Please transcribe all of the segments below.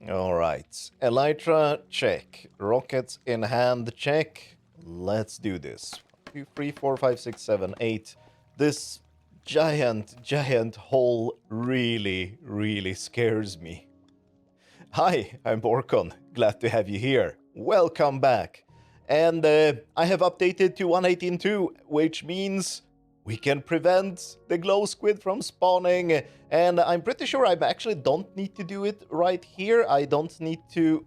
All right. Elytra, check. Rockets in hand, check. Let's do this. 2, 3, 4, 5, 6, 7, 8. This giant hole really scares me. Hi, I'm Borkon. Glad to have you here. Welcome back. And I have updated to 1.18.2, which means we can prevent the glow squid from spawning. And I'm pretty sure I actually don't need to do it right here. I don't need to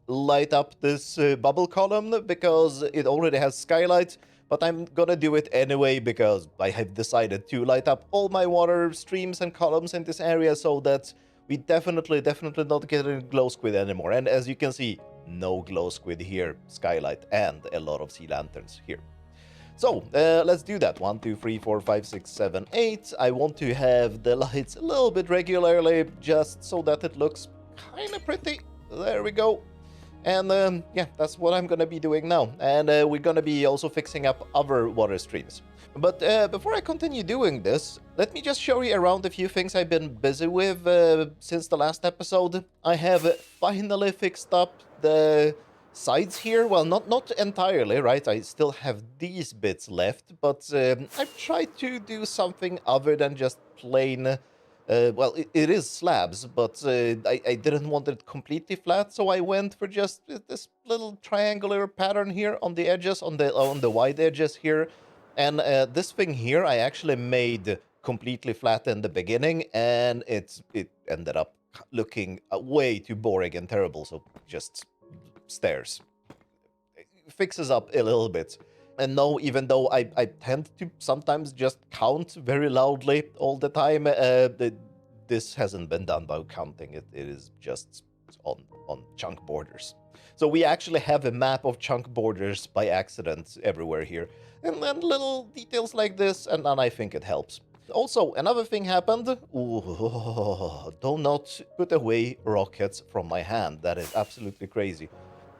light up this bubble column because it already has skylight. But I'm gonna do it anyway because I have decided to light up all my water streams and columns in this area so that we definitely not get a glow squid anymore. And as you can see, no glow squid here, skylight, and a lot of sea lanterns here. So let's do that. 1, 2, 3, 4, 5, 6, 7, 8. I want to have the lights a little bit regularly just so that it looks kind of pretty. There we go. And yeah, that's what I'm gonna be doing now. And we're gonna be also fixing up other water streams. But before I continue doing this, let me just show you around a few things I've been busy with since the last episode. I have finally fixed up the sides here. Well, not entirely, right? I still have these bits left, but I've tried to do something other than just plain well, it is slabs, but I didn't want it completely flat, so I went for just this little triangular pattern here on the edges, on the wide edges here. And this thing here, I actually made completely flat in the beginning, and it ended up looking way too boring and terrible. So just stairs. It fixes up a little bit. And no, even though I tend to sometimes just count very loudly all the time, this hasn't been done by counting. It is just on chunk borders. So we actually have a map of chunk borders by accident everywhere here. And then little details like this, and then I think it helps. Also, another thing happened. Ooh, do not put away rockets from my hand. That is absolutely crazy.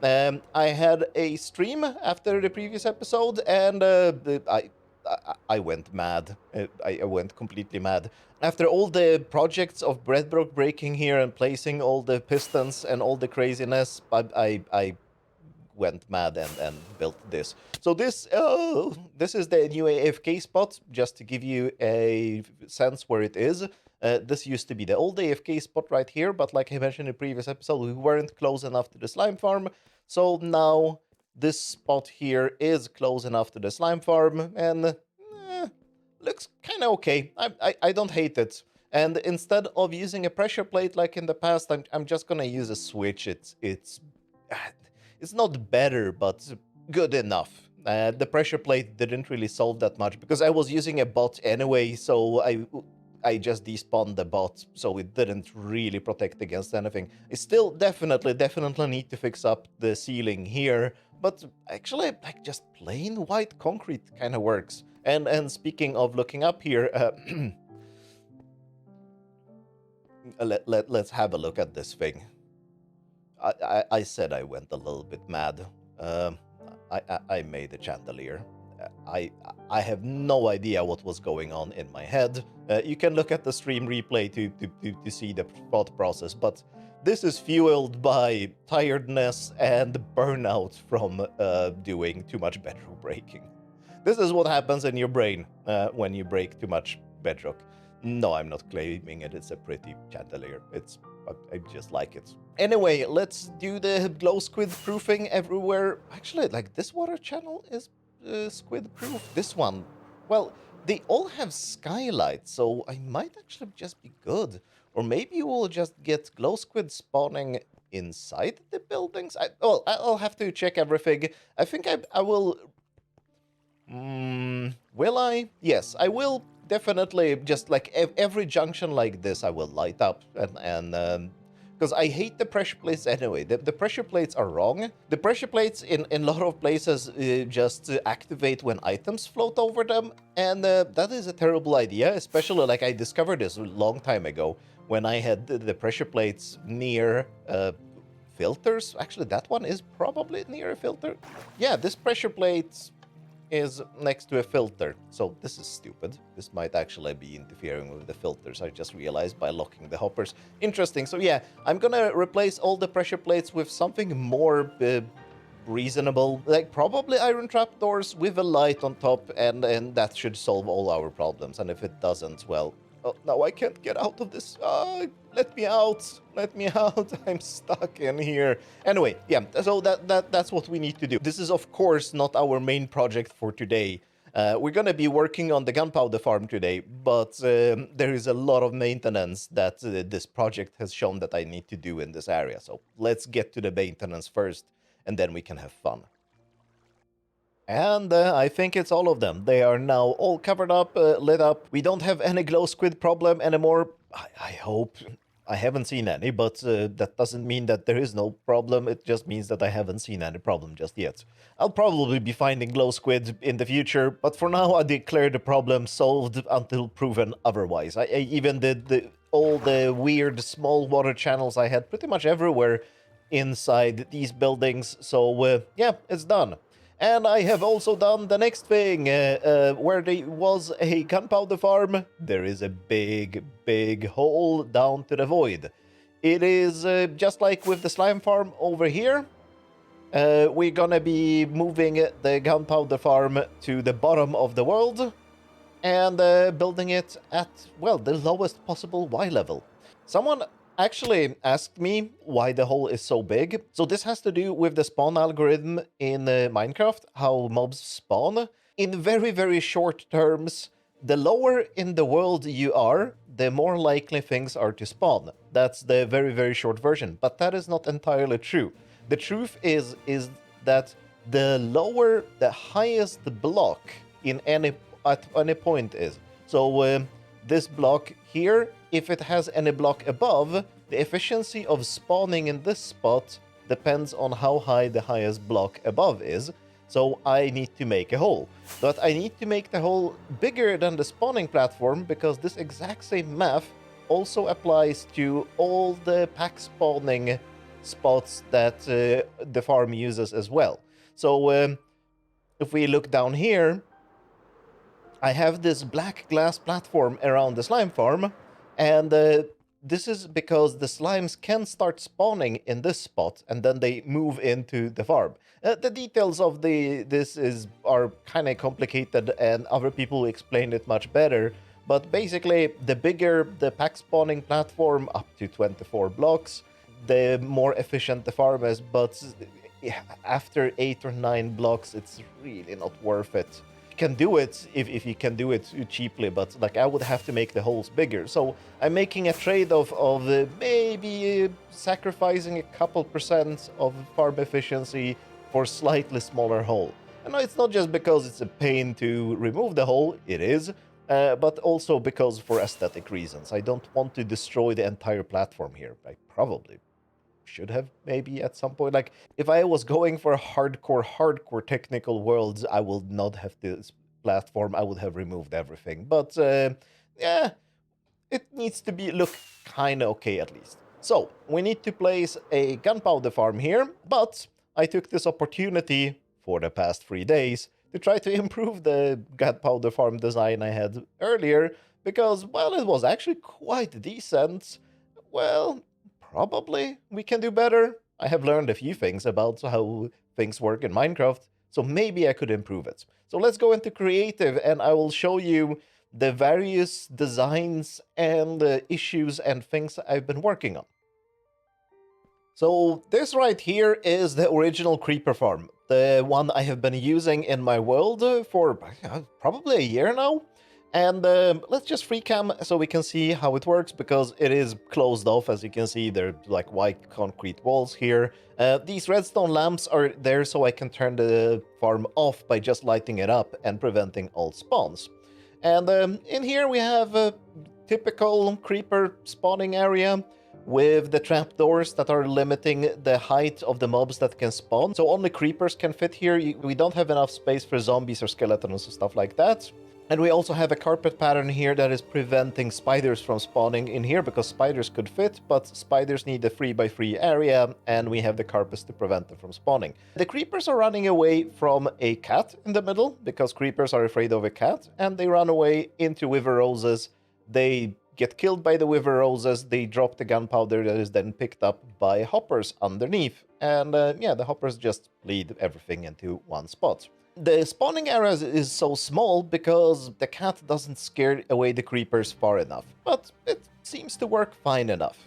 I had a stream after the previous episode, and I went mad. I went completely mad. After all the projects of breadboard breaking here and placing all the pistons and all the craziness, I went mad and built this. So this is the new AFK spot, just to give you a sense where it is. This used to be the old AFK spot right here, but like I mentioned in the previous episode, we weren't close enough to the slime farm. So now this spot here is close enough to the slime farm, and looks kind of okay. I don't hate it. And instead of using a pressure plate like in the past, I'm just gonna use a switch. It's not better, but good enough. The pressure plate didn't really solve that much because I was using a bot anyway, so I just despawned the bot, so it didn't really protect against anything. I still definitely need to fix up the ceiling here, but actually, like, just plain white concrete kind of works. And speaking of looking up here, let's have a look at this thing. I said I went a little bit mad. I made a chandelier. I have no idea what was going on in my head. You can look at the stream replay to see the thought process, but this is fueled by tiredness and burnout from doing too much bedrock breaking. This is what happens in your brain when you break too much bedrock. No, I'm not claiming it. It's a pretty chandelier. I just like it. Anyway, let's do the glow squid proofing everywhere. Actually, like, this water channel is squid proof. This one, well, they all have skylight, so I might actually just be good. Or maybe we'll just get glow squid spawning inside the buildings. I'll have to check everything. I think I will. Will I? Yes, I will definitely. Just like every junction like this, I will light up and because I hate the pressure plates anyway. The pressure plates are wrong. The pressure plates in a lot of places just activate when items float over them, and that is a terrible idea, especially like I discovered this a long time ago when I had the pressure plates near filters. Actually, that one is probably near a filter. Yeah, this pressure plate is next to a filter. So this is stupid. This might actually be interfering with the filters. I just realized by locking the hoppers. Interesting. So yeah, I'm gonna replace all the pressure plates with something more reasonable, like probably iron trapdoors with a light on top, and that should solve all our problems. And if it doesn't, well, oh, no, I can't get out of this. Let me out. Let me out. I'm stuck in here. Anyway, yeah, so that's what we need to do. This is, of course, not our main project for today. We're going to be working on the gunpowder farm today, but there is a lot of maintenance that this project has shown that I need to do in this area. So let's get to the maintenance first, and then we can have fun. And I think it's all of them. They are now all covered up, lit up. We don't have any glow squid problem anymore. I hope. I haven't seen any, but that doesn't mean that there is no problem. It just means that I haven't seen any problem just yet. I'll probably be finding glow squid in the future, but for now I declare the problem solved until proven otherwise. I even did all the weird small water channels I had pretty much everywhere inside these buildings. So yeah, it's done. And I have also done the next thing, where there was a gunpowder farm. There is a big, big hole down to the void. It is just like with the slime farm over here. We're gonna be moving the gunpowder farm to the bottom of the world and building it at, well, the lowest possible Y level. Someone actually asked me why the hole is so big. So this has to do with the spawn algorithm in Minecraft, how mobs spawn. In very, very short terms, the lower in the world you are, the more likely things are to spawn. That's the very, very short version, but that is not entirely true. The truth is that the lower the highest block in at any point is. So this block here, if it has any block above, the efficiency of spawning in this spot depends on how high the highest block above is. So I need to make a hole. But I need to make the hole bigger than the spawning platform because this exact same math also applies to all the pack spawning spots that the farm uses as well. So if we look down here, I have this black glass platform around the slime farm, and this is because the slimes can start spawning in this spot, and then they move into the farm. The details of this are kind of complicated, and other people explain it much better. But basically, the bigger the pack spawning platform, up to 24 blocks, the more efficient the farm is. But after 8 or 9 blocks, it's really not worth it. Can do it if you can do it cheaply, but like I would have to make the holes bigger. So I'm making a trade-off of maybe sacrificing a couple % of farm efficiency for slightly smaller hole. And it's not just because it's a pain to remove the hole, it is, but also because for aesthetic reasons. I don't want to destroy the entire platform here. I probably should have maybe at some point. Like if I was going for hardcore technical worlds, I would not have this platform. I would have removed everything. But yeah, it needs to look kind of okay at least. So we need to place a gunpowder farm here, but I took this opportunity for the past 3 days to try to improve the gunpowder farm design I had earlier because, well, it was actually quite decent. Well, probably we can do better. I have learned a few things about how things work in Minecraft, so maybe I could improve it. So let's go into creative and I will show you the various designs and issues and things I've been working on. So this right here is the original creeper farm, the one I have been using in my world for probably a year now. And let's just free cam so we can see how it works, because it is closed off. As you can see, there are like white concrete walls here. These redstone lamps are there so I can turn the farm off by just lighting it up and preventing all spawns. And in here we have a typical creeper spawning area with the trapdoors that are limiting the height of the mobs that can spawn. So only creepers can fit here. We don't have enough space for zombies or skeletons or stuff like that. And we also have a carpet pattern here that is preventing spiders from spawning in here, because spiders could fit, but spiders need a 3x3 area, and we have the carpets to prevent them from spawning. The creepers are running away from a cat in the middle, because creepers are afraid of a cat, and they run away into wither roses. They get killed by the wither roses, they drop the gunpowder that is then picked up by hoppers underneath, and yeah, the hoppers just lead everything into one spot. The spawning area is so small because the cat doesn't scare away the creepers far enough, but it seems to work fine enough.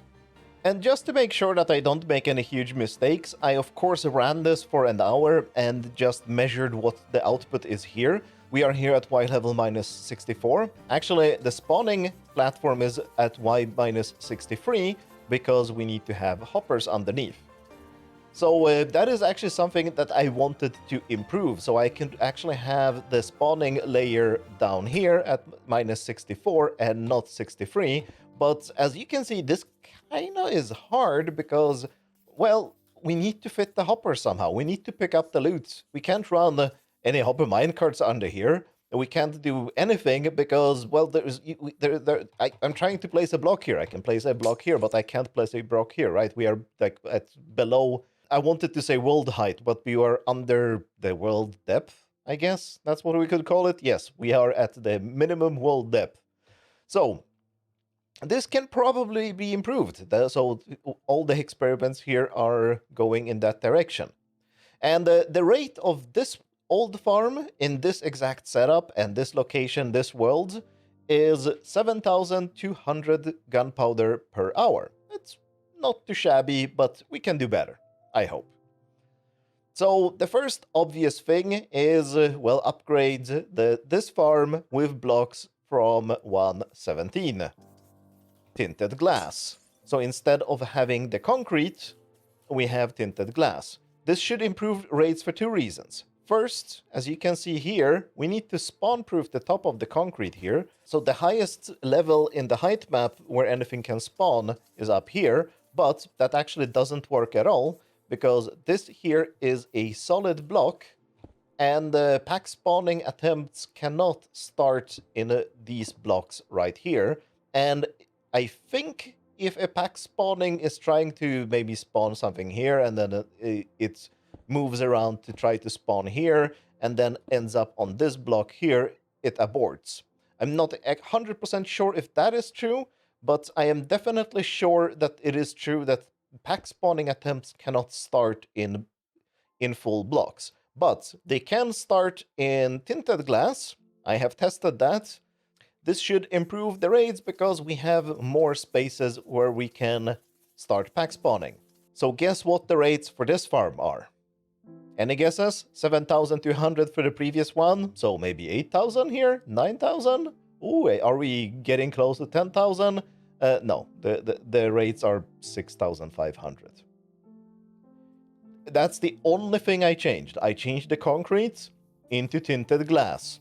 And just to make sure that I don't make any huge mistakes, I of course ran this for an hour and just measured what the output is here. We are here at Y level minus 64. Actually, the spawning platform is at Y minus 63 because we need to have hoppers underneath. So that is actually something that I wanted to improve, so I can actually have the spawning layer down here at minus 64 and not 63. But as you can see, this kind of is hard because, well, we need to fit the hopper somehow. We need to pick up the loot. We can't run any hopper minecarts under here. We can't do anything because, well, I'm trying to place a block here. I can place a block here, but I can't place a block here, right? We are like at below... I wanted to say world height, but we are under the world depth, I guess. That's what we could call it. Yes, we are at the minimum world depth. So this can probably be improved. So all the experiments here are going in that direction. And the rate of this old farm in this exact setup and this location, this world, is 7,200 gunpowder per hour. It's not too shabby, but we can do better, I hope. So the first obvious thing is, well, upgrade this farm with blocks from 117. Tinted glass. So instead of having the concrete, we have tinted glass. This should improve rates for two reasons. First, as you can see here, we need to spawn-proof the top of the concrete here. So the highest level in the height map where anything can spawn is up here, but that actually doesn't work at all, because this here is a solid block, and pack spawning attempts cannot start in these blocks right here. And I think if a pack spawning is trying to maybe spawn something here, and then it moves around to try to spawn here, and then ends up on this block here, it aborts. I'm not 100% sure if that is true, but I am definitely sure that it is true that pack spawning attempts cannot start in full blocks. But they can start in tinted glass. I have tested that. This should improve the raids because we have more spaces where we can start pack spawning. So guess what the rates for this farm are? Any guesses? 7,200 for the previous one, so maybe 8,000 here? 9,000? Ooh, are we getting close to 10,000? No, the rates are 6,500. That's the only thing I changed. I changed the concrete into tinted glass,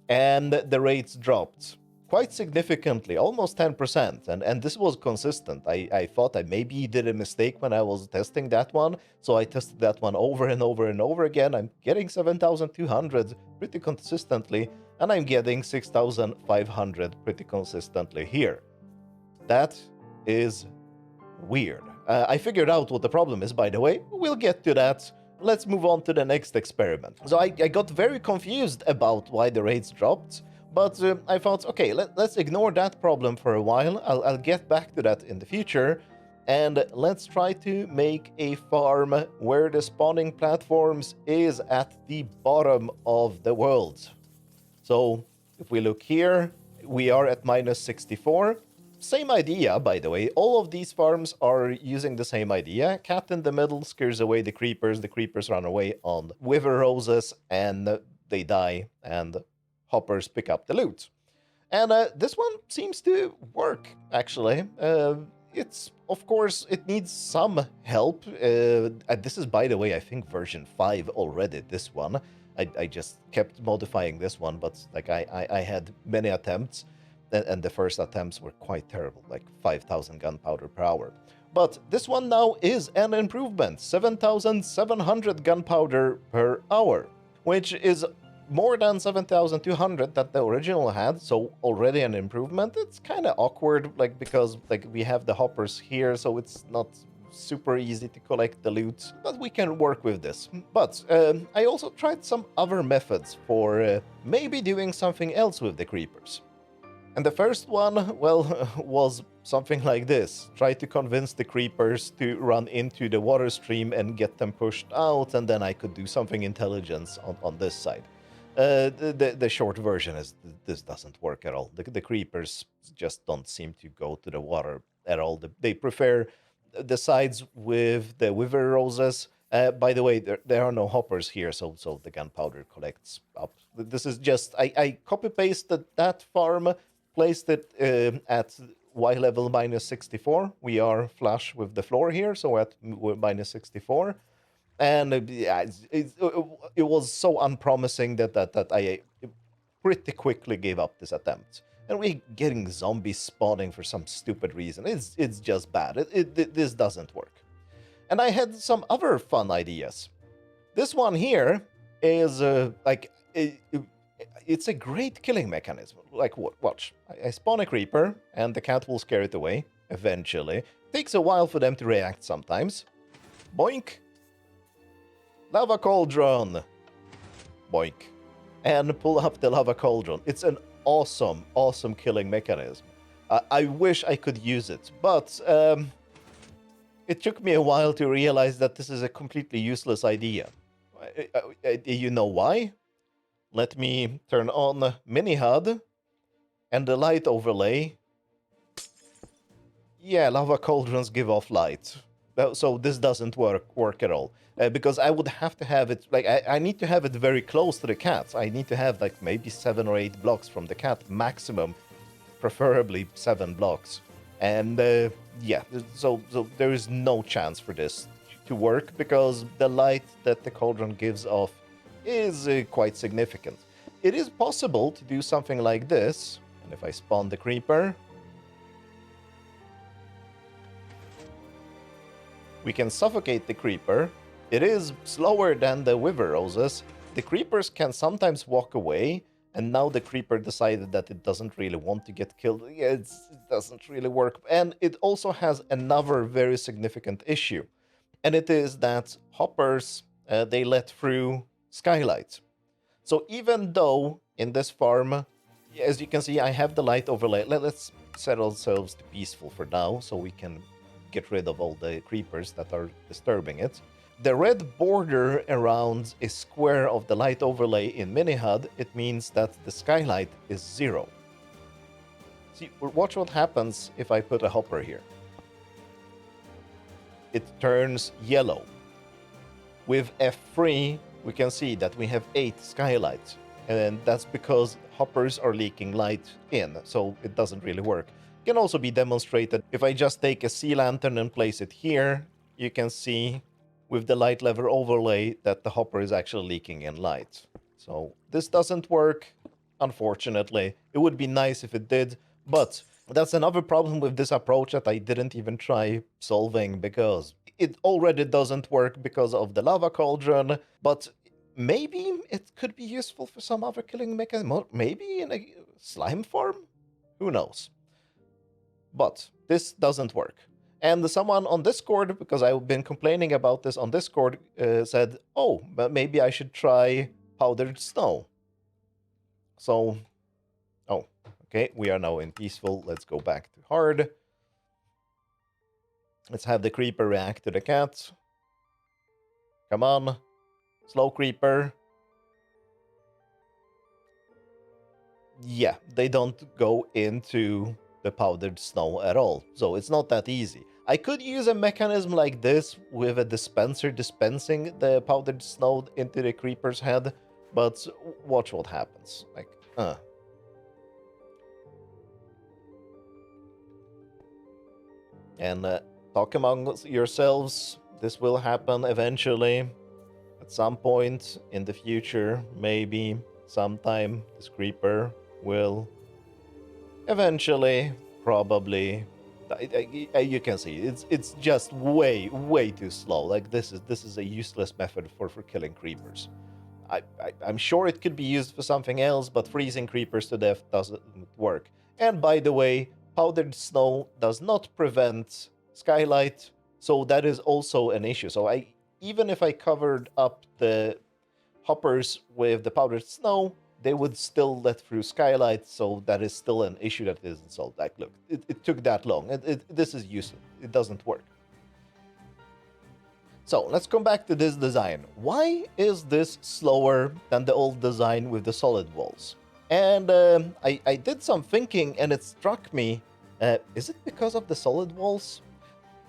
and the rates dropped quite significantly, almost 10%, and this was consistent. I thought I maybe did a mistake when I was testing that one, so I tested that one over and over and over again. I'm getting 7,200 pretty consistently, and I'm getting 6,500 pretty consistently here. That is weird. I figured out what the problem is, by the way. We'll get to that. Let's move on to the next experiment. So I got very confused about why the rates dropped, but I thought, okay, let's ignore that problem for a while. I'll get back to that in the future, and let's try to make a farm where the spawning platforms is at the bottom of the world. So if we look here, we are at minus 64. Same idea, by the way. All of these farms are using the same idea. Cat in the middle scares away the creepers run away on wither roses, and they die, and hoppers pick up the loot. And this one seems to work, actually. It's, of course, it needs some help. This is, by the way, I think version 5 already, this one. I just kept modifying this one, but like I had many attempts. And the first attempts were quite terrible, like 5,000 gunpowder per hour. But this one now is an improvement, 7,700 gunpowder per hour, which is more than 7,200 that the original had, so already an improvement. It's kind of awkward, like, because like we have the hoppers here, so it's not super easy to collect the loot, but we can work with this. But I also tried some other methods for maybe doing something else with the creepers. And the first one, well, was something like this. Try to convince the creepers to run into the water stream and get them pushed out, and then I could do something intelligent on this side. The short version is this doesn't work at all. The creepers just don't seem to go to the water at all. They prefer the sides with the wither roses. By the way, there are no hoppers here, so the gunpowder collects up. This is just, I copy-pasted that farm, placed it at Y level minus 64. We are flush with the floor here, so at minus 64. And yeah, it was so unpromising that I pretty quickly gave up this attempt. And we're getting zombies spawning for some stupid reason. It's just bad. This doesn't work. And I had some other fun ideas. This one here is it's a great killing mechanism. Like, watch. I spawn a creeper, and the cat will scare it away, eventually. Takes a while for them to react sometimes. Boink. Lava cauldron. Boink. And pull up the lava cauldron. It's an awesome, awesome killing mechanism. I wish I could use it, but it took me a while to realize that this is a completely useless idea. You know why? Let me turn on mini HUD and the light overlay. Yeah, lava cauldrons give off light. So this doesn't work at all. Because I would have to have it, like, I need to have it very close to the cat. I need to have, like, maybe 7 or 8 blocks from the cat, maximum. Preferably 7 blocks. And, yeah, so there is no chance for this to work, because the light that the cauldron gives off is quite significant. It is possible to do something like this, and if I spawn the creeper, we can suffocate the creeper. It is slower than the wither roses. The creepers can sometimes walk away, and now the creeper decided that it doesn't really want to get killed. It doesn't really work. And it also has another very significant issue, and it is that hoppers, they let through skylight. So even though in this farm, as you can see, I have the light overlay. Let's set ourselves to peaceful for now, so we can get rid of all the creepers that are disturbing it. The red border around a square of the light overlay in mini-HUD, it means that the skylight is 0. See, watch what happens if I put a hopper here. It turns yellow. With F3, we can see that we have 8 skylights, and that's because hoppers are leaking light in, so it doesn't really work. It can also be demonstrated if I just take a sea lantern and place it here. You can see with the light level overlay that the hopper is actually leaking in light. So this doesn't work, unfortunately. It would be nice if it did, but that's another problem with this approach that I didn't even try solving, because it already doesn't work because of the lava cauldron, but maybe it could be useful for some other killing mechanism. Maybe in a slime farm? Who knows? But this doesn't work. And someone on Discord, because I've been complaining about this on Discord, said, oh, but maybe I should try powdered snow. So, oh, okay, we are now in peaceful. Let's go back to hard. Let's have the creeper react to the cat. Come on. Slow creeper. Yeah, they don't go into the powdered snow at all, so it's not that easy. I could use a mechanism like this with a dispenser dispensing the powdered snow into the creeper's head, but watch what happens. Like, And talk among yourselves. This will happen eventually. At some point in the future, maybe sometime, this creeper will eventually, probably, you can see it's just way too slow. Like, this is a useless method for killing creepers. I'm sure it could be used for something else, but freezing creepers to death doesn't work. And by the way, powdered snow does not prevent skylight, so that is also an issue. So even if I covered up the hoppers with the powdered snow, they would still let through skylight, so that is still an issue that isn't solved. Like, look, it took that long. This is useless. It doesn't work. So let's come back to this design. Why is this slower than the old design with the solid walls? And I did some thinking, and it struck me, is it because of the solid walls?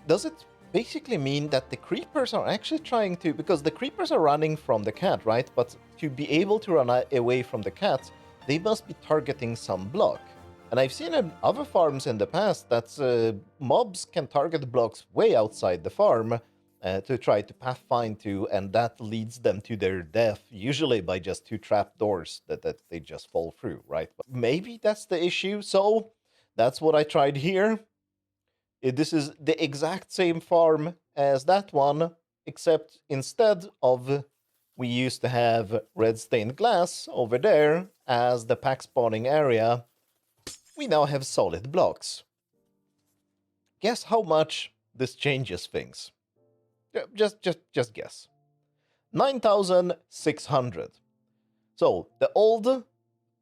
Does it basically mean that the creepers are actually trying to, because the creepers are running from the cat, right? But to be able to run away from the cat, they must be targeting some block. And I've seen in other farms in the past that mobs can target blocks way outside the farm to try to pathfind to, and that leads them to their death, usually by just 2 trapdoors that they just fall through, right? But maybe that's the issue, so that's what I tried here. This is the exact same farm as that one, except instead of we used to have red stained glass over there as the pack spawning area, we now have solid blocks. Guess how much this changes things? Just guess. 9,600. So the old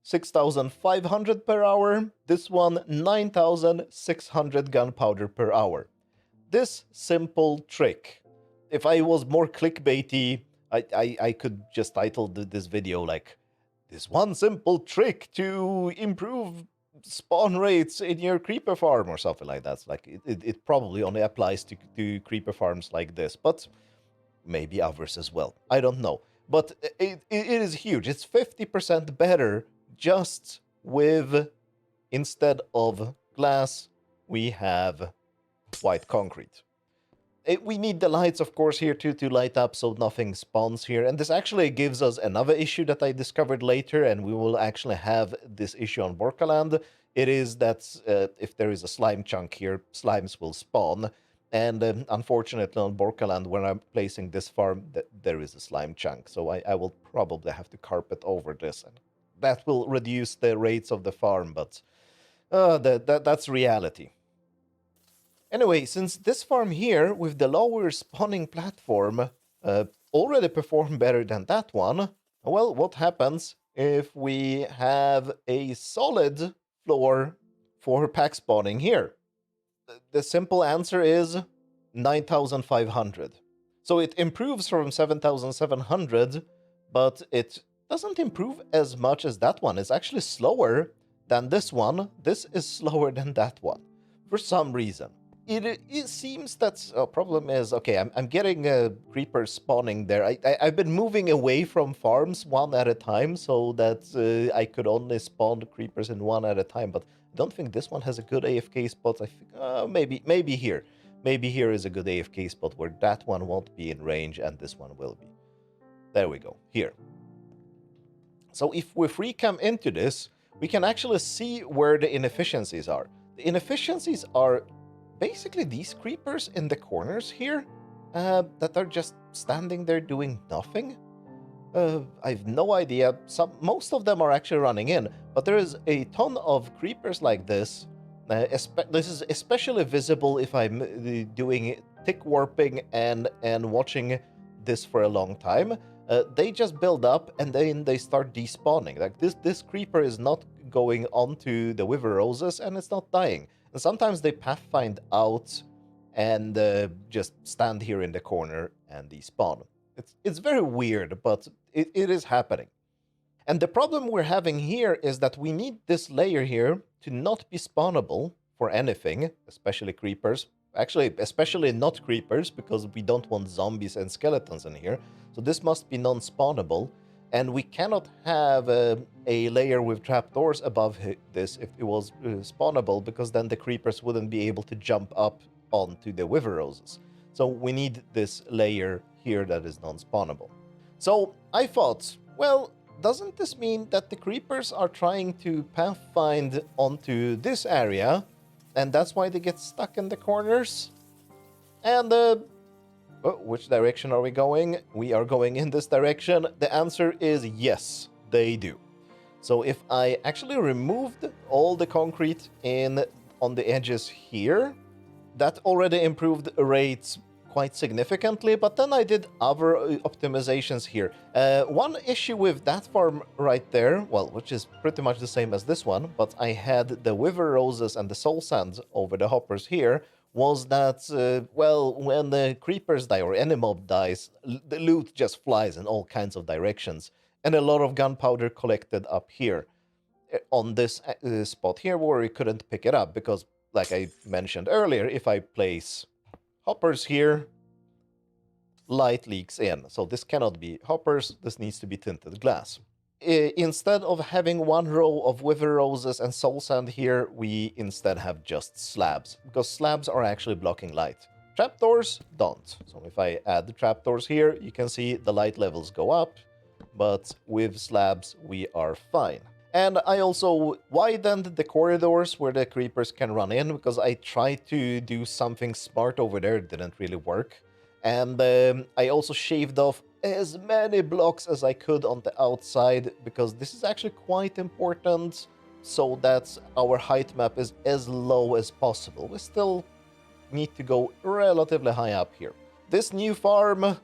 6,500 per hour, this one 9,600 gunpowder per hour. This simple trick, if I was more clickbaity, I could just title this video like, this one simple trick to improve spawn rates in your creeper farm or something like that. It's like it probably only applies to creeper farms like this, but maybe others as well. I don't know. But it is huge. It's 50% better just with, instead of glass, we have white concrete. We need the lights, of course, here to light up so nothing spawns here. And this actually gives us another issue that I discovered later, and we will actually have this issue on Borkaland. It is that if there is a slime chunk here, slimes will spawn. And unfortunately on Borkaland, when I'm placing this farm, there is a slime chunk. So I will probably have to carpet over this. And that will reduce the rates of the farm, but that's reality. Anyway, since this farm here, with the lower spawning platform, already performed better than that one, well, what happens if we have a solid floor for pack spawning here? The simple answer is 9,500. So it improves from 7,700, but it doesn't improve as much as that one. It's actually slower than this one. This is slower than that one, for some reason. It seems that problem is, okay, I'm getting creepers spawning there. I've been moving away from farms one at a time so that I could only spawn the creepers in one at a time, but I don't think this one has a good AFK spot. I think maybe here. Maybe here is a good AFK spot where that one won't be in range and this one will be. There we go, here. So if we free cam into this, we can actually see where the inefficiencies are. The inefficiencies are basically these creepers in the corners here that are just standing there doing nothing. I've no idea. Most of them are actually running in, but there is a ton of creepers like this. This is especially visible if I'm doing tick warping and watching this for a long time. They just build up and then they start despawning. Like this creeper is not going onto the wither roses and it's not dying. And sometimes they pathfind out and just stand here in the corner and despawn. It's very weird, but it is happening. And the problem we're having here is that we need this layer here to not be spawnable for anything, especially creepers. Actually, especially not creepers, because we don't want zombies and skeletons in here. So this must be non-spawnable. And we cannot have a layer with trapdoors above this if it was spawnable, because then the creepers wouldn't be able to jump up onto the wither roses. So we need this layer here that is non-spawnable. So I thought, well, doesn't this mean that the creepers are trying to pathfind onto this area, and that's why they get stuck in the corners? And Oh, which direction are we going? We are going in this direction. The answer is yes, they do. So if I actually removed all the concrete in on the edges here, that already improved rates quite significantly, but then I did other optimizations here. One issue with that farm right there, well, which is pretty much the same as this one, but I had the wither roses and the soul sand over the hoppers here, was that, well, when the creepers die or any mob dies, the loot just flies in all kinds of directions, and a lot of gunpowder collected up here on this spot here where we couldn't pick it up because, like I mentioned earlier, if I place hoppers here, light leaks in. So this cannot be hoppers, this needs to be tinted glass. Instead of having one row of wither roses and soul sand here, we instead have just slabs, because slabs are actually blocking light. Trapdoors don't. So if I add the trapdoors here, you can see the light levels go up, but with slabs we are fine. And I also widened the corridors where the creepers can run in, because I tried to do something smart over there, it didn't really work. And I also shaved off as many blocks as I could on the outside, because this is actually quite important, so that our height map is as low as possible. We still need to go relatively high up here. This new farm,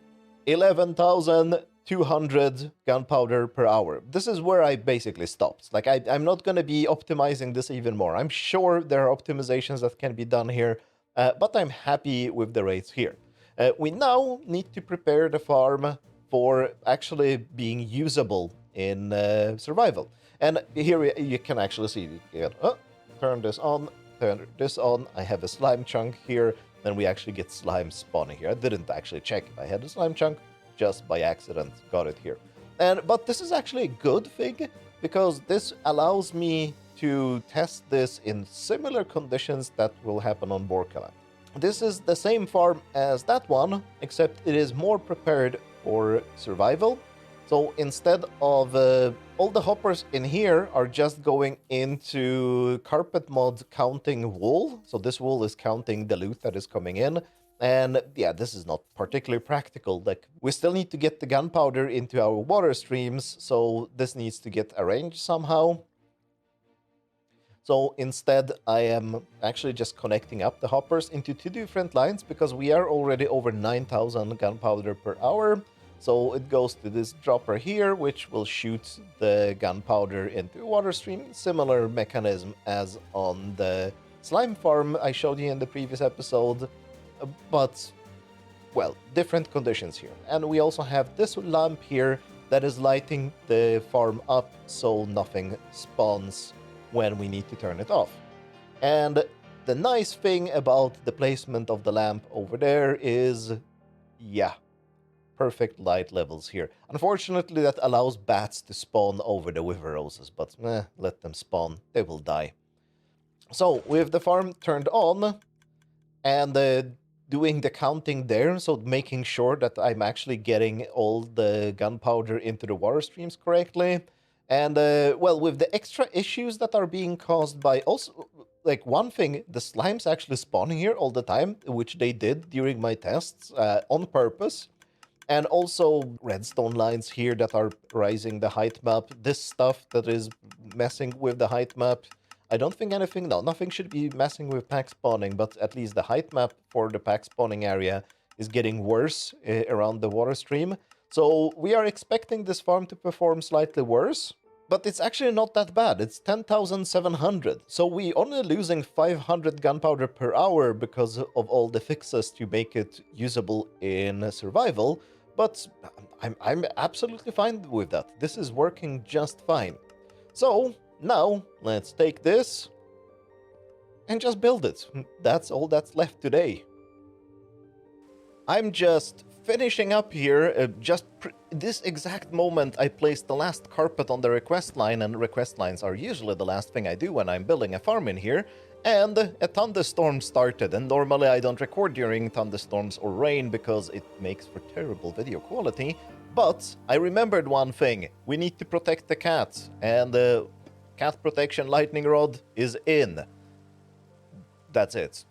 11,200 gunpowder per hour. This is where I basically stopped. Like, I'm not going to be optimizing this even more. I'm sure there are optimizations that can be done here, but I'm happy with the rates here. We now need to prepare the farm for actually being usable in survival. And here you can actually see, turn this on, turn this on. I have a slime chunk here, then we actually get slime spawning here. I didn't actually check if I had a slime chunk, just by accident got it here. But this is actually a good thing, because this allows me to test this in similar conditions that will happen on Borkaland. This is the same farm as that one, except it is more prepared for survival. So instead of all the hoppers in here are just going into carpet mod counting wool. So this wool is counting the loot that is coming in. And yeah, this is not particularly practical. Like, we still need to get the gunpowder into our water streams, so this needs to get arranged somehow. So instead, I am actually just connecting up the hoppers into two different lines, because we are already over 9,000 gunpowder per hour. So it goes to this dropper here, which will shoot the gunpowder into a water stream. Similar mechanism as on the slime farm I showed you in the previous episode, but, well, different conditions here. And we also have this lamp here that is lighting the farm up so nothing spawns when we need to turn it off. And the nice thing about the placement of the lamp over there is, yeah, perfect light levels here. Unfortunately, that allows bats to spawn over the wither roses, but let them spawn, they will die. So with the farm turned on and doing the counting there, so making sure that I'm actually getting all the gunpowder into the water streams correctly. And, well, with the extra issues that are being caused by also, like, one thing, the slimes actually spawning here all the time, which they did during my tests on purpose. And also redstone lines here that are rising the height map. This stuff that is messing with the height map. I don't think anything, no, nothing should be messing with pack spawning, but at least the height map for the pack spawning area is getting worse around the water stream. So we are expecting this farm to perform slightly worse, but it's actually not that bad. It's 10,700. So we only losing 500 gunpowder per hour because of all the fixes to make it usable in survival. But I'm absolutely fine with that. This is working just fine. So now let's take this and just build it. That's all that's left today. I'm just finishing up here, this exact moment I placed the last carpet on the request line, and request lines are usually the last thing I do when I'm building a farm in here, and a thunderstorm started, and normally I don't record during thunderstorms or rain because it makes for terrible video quality, but I remembered one thing: we need to protect the cat, and the cat protection lightning rod is in. That's it.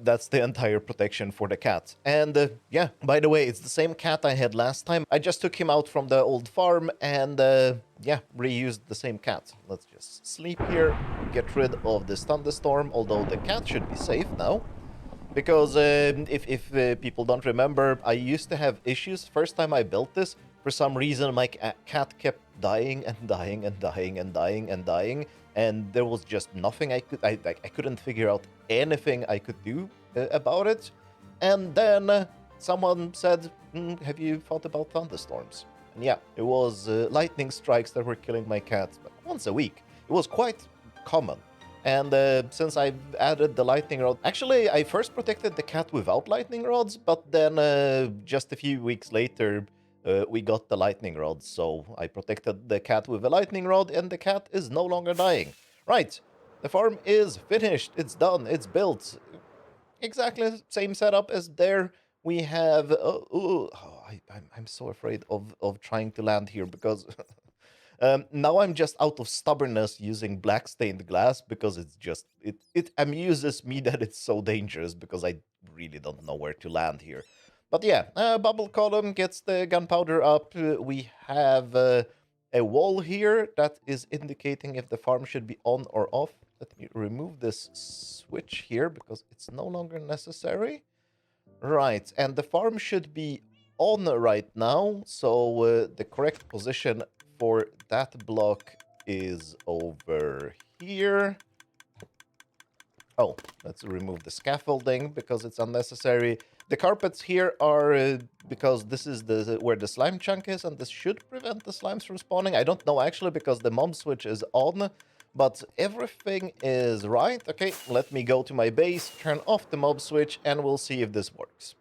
that's the entire protection for the cat. And yeah, by the way, it's the same cat I had last time. I just took him out from the old farm and yeah, reused the same cat. Let's just sleep here, get rid of this thunderstorm, although the cat should be safe now. Because if people don't remember, I used to have issues. First time I built this, for some reason my cat kept dying and dying and dying and dying and dying, and there was just nothing I couldn't figure out anything I could do about it. And then someone said, "Have you thought about thunderstorms?" And yeah, it was lightning strikes that were killing my cat once a week. It was quite common. And since I've added the lightning rod, actually, I first protected the cat without lightning rods, but then just a few weeks later, we got the lightning rod. So I protected the cat with a lightning rod, and the cat is no longer dying. Right, the farm is finished. It's done. It's built. Exactly the same setup as there. We have. I'm so afraid of trying to land here because. Now I'm just out of stubbornness using black stained glass because it's just it amuses me that it's so dangerous because I really don't know where to land here. But yeah, bubble column gets the gunpowder up. We have a wall here that is indicating if the farm should be on or off. Let me remove this switch here because it's no longer necessary. Right, and the farm should be on right now, so the correct position for that block is over here. Oh, let's remove the scaffolding because it's unnecessary. The carpets here are because this is where the slime chunk is, and this should prevent the slimes from spawning. I don't know actually because the mob switch is on, but everything is right. Okay, let me go to my base, turn off the mob switch, and we'll see if this works.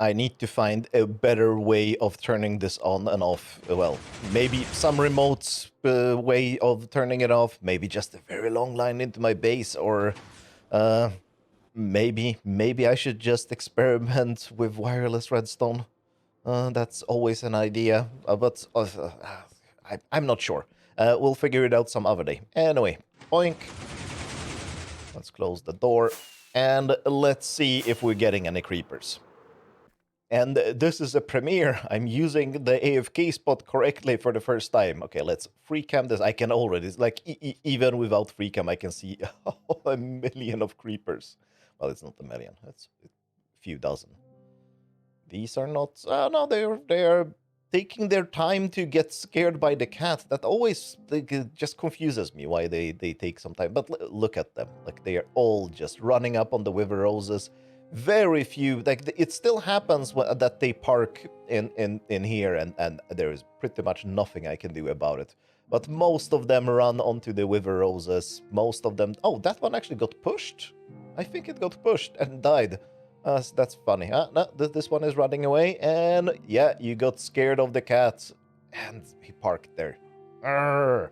I need to find a better way of turning this on and off. Well, maybe some remote way of turning it off. Maybe just a very long line into my base, or maybe I should just experiment with wireless redstone. That's always an idea, but I'm not sure. We'll figure it out some other day. Anyway, oink. Let's close the door, and let's see if we're getting any creepers. And this is a premiere. I'm using the AFK spot correctly for the first time. Okay, let's free cam this. I can already, like, even without free cam, I can see a million of creepers. Well, it's not a million. It's a few dozen. These are not. No, they are taking their time to get scared by the cat. That always just confuses me why they take some time. But look at them. Like, they are all just running up on the wither roses. Very few, like it still happens that they park in here, and there is pretty much nothing I can do about it. But most of them run onto the wither roses. Most of them. Oh, that one actually got pushed. I think it got pushed and died. That's funny. No, this one is running away, and yeah, you got scared of the cat, and he parked there. Arrgh.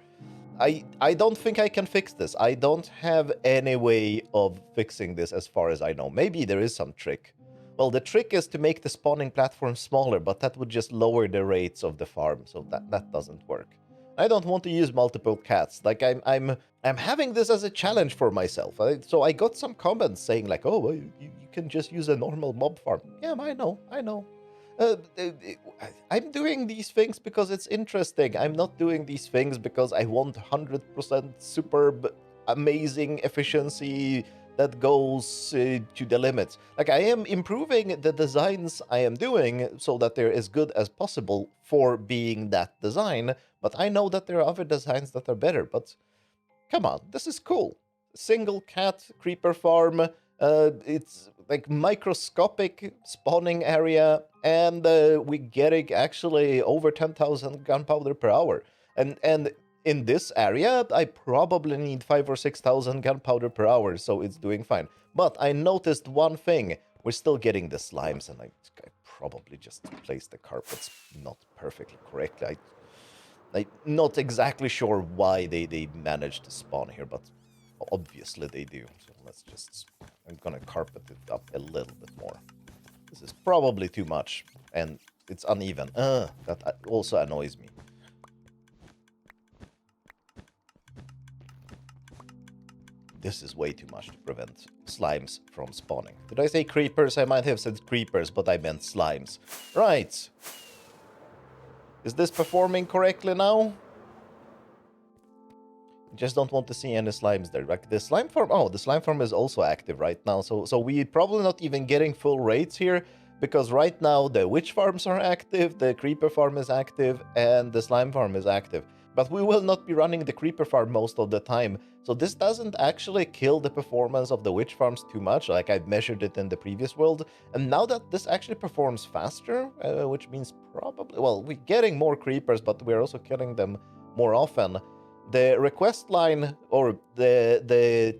I don't think I can fix this. I don't have any way of fixing this as far as I know. Maybe there is some trick. Well, the trick is to make the spawning platform smaller, but that would just lower the rates of the farm, so that doesn't work. I don't want to use multiple cats. Like I'm having this as a challenge for myself. So I got some comments saying like, "Oh, well, you can just use a normal mob farm." Yeah, I know. I'm doing these things because it's interesting. I'm not doing these things because I want 100% superb, amazing efficiency that goes to the limit. Like, I am improving the designs I am doing so that they're as good as possible for being that design, but I know that there are other designs that are better. But come on, this is cool. Single cat creeper farm. It's like microscopic spawning area, and we're getting actually over 10,000 gunpowder per hour. And in this area, I probably need 5,000 or 6,000 gunpowder per hour, so it's doing fine. But I noticed one thing: we're still getting the slimes, and I probably just placed the carpets not perfectly correctly. I'm not exactly sure why they managed to spawn here, but obviously they do. So let's just... I'm gonna carpet it up a little bit more. This is probably too much, and it's uneven. That also annoys me. this is way too much to prevent slimes from spawning. Did I say creepers? I might have said creepers, but I meant slimes. Right. Is this performing correctly now? Just don't want to see any slimes there. Like the slime farm. Oh, the slime farm is also active right now. So we're probably not even getting full rates here, because right now the witch farms are active, the creeper farm is active, and the slime farm is active. But we will not be running the creeper farm most of the time, so this doesn't actually kill the performance of the witch farms too much, like I've measured it in the previous world. And now that this actually performs faster, which means probably, well, we're getting more creepers, but we're also killing them more often. The request line, or the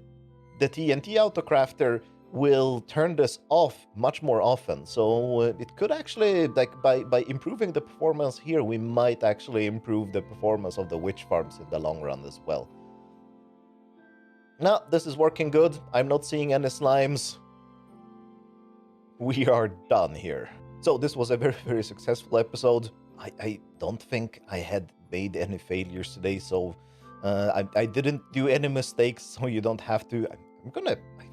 TNT autocrafter, will turn this off much more often. So it could actually, like, by improving the performance here, we might actually improve the performance of the witch farms in the long run as well. Now, this is working good. I'm not seeing any slimes. We are done here. So this was a very, very successful episode. I don't think I had made any failures today, so I didn't do any mistakes, so you don't have to.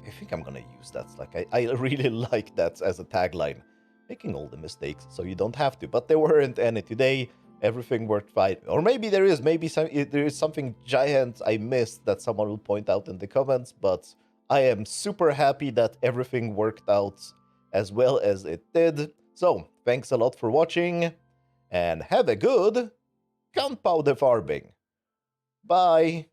I think I'm gonna use that. Like, I really like that as a tagline. Making all the mistakes, so you don't have to. But there weren't any today. Everything worked fine. Or maybe there is. Maybe there is something giant I missed that someone will point out in the comments. But I am super happy that everything worked out as well as it did. So, thanks a lot for watching, and have a good gunpowder farming. Bye!